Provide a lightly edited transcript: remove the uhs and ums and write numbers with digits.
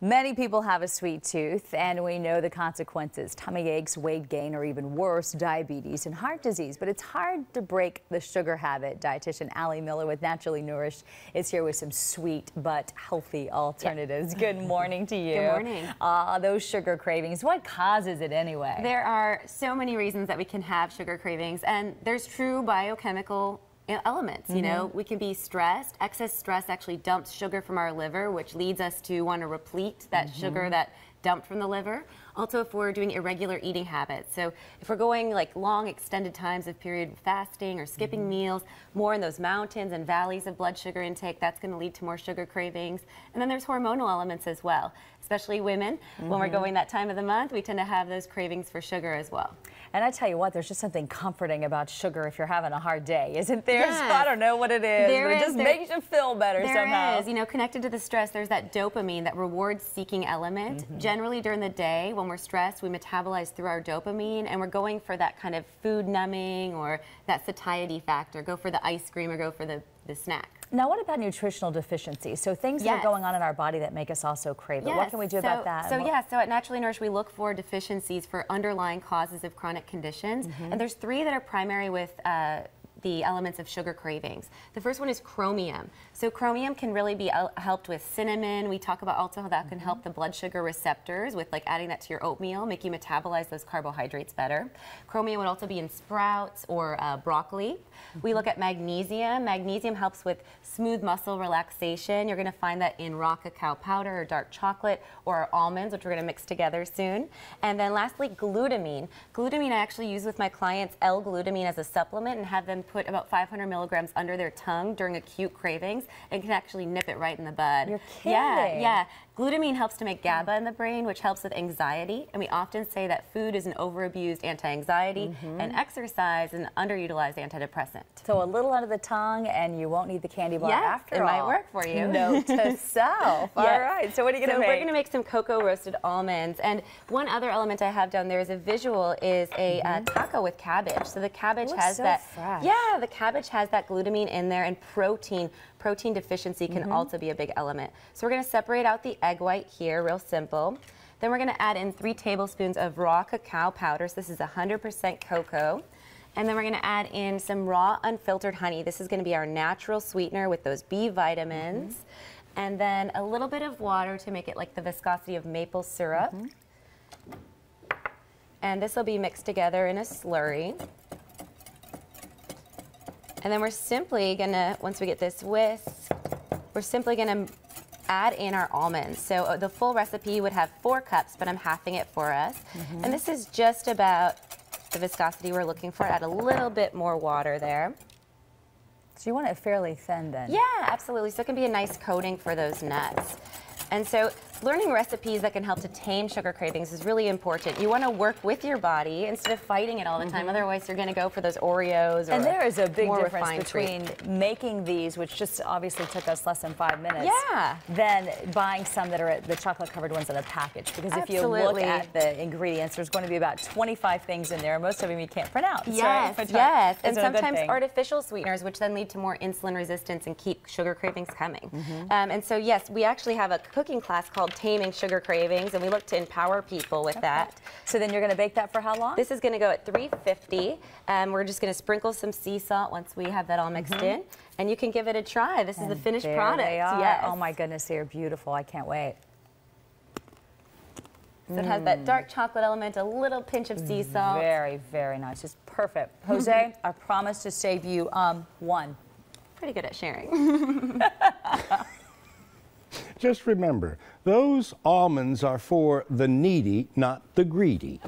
Many people have a sweet tooth, and we know the consequences: tummy aches, weight gain, or even worse, diabetes and heart disease. But it's hard to break the sugar habit. Dietitian Allie Miller with Naturally Nourished is here with some sweet but healthy alternatives. Good morning to you. Good morning. Those sugar cravings, what causes it anyway? There are so many reasons that we can have sugar cravings, and there's true biochemical elements. You know, we can be stressed. Excess stress actually dumps sugar from our liver, which leads us to want to replete that sugar that dumped from the liver. Also, if we're doing irregular eating habits, so if we're going like long extended times of period fasting or skipping meals, more in those mountains and valleys of blood sugar intake, that's going to lead to more sugar cravings. And then there's hormonal elements as well, especially women. When we're going that time of the month, we tend to have those cravings for sugar as well. And I tell you what, there's just something comforting about sugar if you're having a hard day, isn't there? Yes. So I don't know what it is, but it just makes you feel better somehow. There is. You know, connected to the stress, there's that dopamine, that reward-seeking element. Generally during the day, when we're stressed, we metabolize through our dopamine, and we're going for that kind of food numbing or that satiety factor. Go for the ice cream or go for the snack. Now, what about nutritional deficiencies? So things that are going on in our body that make us also crave it. What can we do about that? So at Naturally Nourished, we look for deficiencies for underlying causes of chronic conditions. And there's three that are primary with the elements of sugar cravings. The first one is chromium. So chromium can really be helped with cinnamon. We talk about also how that can help the blood sugar receptors with like adding that to your oatmeal, make you metabolize those carbohydrates better. Chromium would also be in sprouts or broccoli. We look at magnesium. Magnesium helps with smooth muscle relaxation. You're going to find that in raw cacao powder or dark chocolate or our almonds, which we're going to mix together soon. And then lastly, glutamine. Glutamine I actually use with my clients L-glutamine as a supplement and have them put about 500 milligrams under their tongue during acute cravings and can actually nip it right in the bud. You're kidding. Yeah. Glutamine helps to make GABA in the brain, which helps with anxiety. And we often say that food is an overabused anti-anxiety and exercise an underutilized antidepressant. So a little under the tongue and you won't need the candy bar after all. It might work for you. Note to self. All right, so what are you going to make? We're going to make some cocoa roasted almonds. And one other element I have down there as a visual is a taco with cabbage. So the cabbage has fresh. Yeah, the cabbage has that glutamine in there, and protein deficiency can also be a big element. So we're going to separate out the egg white here, real simple. Then we're going to add in 3 tablespoons of raw cacao powder. So this is 100% cocoa. And then we're going to add in some raw unfiltered honey. This is going to be our natural sweetener with those B vitamins. And then a little bit of water to make it like the viscosity of maple syrup. And this will be mixed together in a slurry. And then we're simply going to, once we get this whisk, we're simply going to add in our almonds. So the full recipe would have 4 cups, but I'm halving it for us. And this is just about the viscosity we're looking for. Add a little bit more water there. So you want it fairly thin then? Yeah, absolutely. So it can be a nice coating for those nuts. And so learning recipes that can help to tame sugar cravings is really important. You want to work with your body instead of fighting it all the time. Otherwise, you're going to go for those Oreos or And there is a big difference between making these, which just obviously took us less than 5 minutes, than buying some that are the chocolate-covered ones in a package. Because if you look at the ingredients, there's going to be about 25 things in there. Most of them you can't pronounce. Yes, right? yes. And sometimes artificial sweeteners, which then lead to more insulin resistance and keep sugar cravings coming. And so, yes, we actually have a cooking class called Taming Sugar Cravings, and we look to empower people with that. So then you're going to bake that for how long? This is going to go at 350. We're just going to sprinkle some sea salt once we have that all mixed in, and you can give it a try. This is the finished product. They are. Yes. Oh my goodness, they are beautiful. I can't wait. So it has that dark chocolate element, a little pinch of sea salt. Very, very nice. Just perfect. Jose, I promise to save you 1. Pretty good at sharing. Just remember, those almonds are for the needy, not the greedy.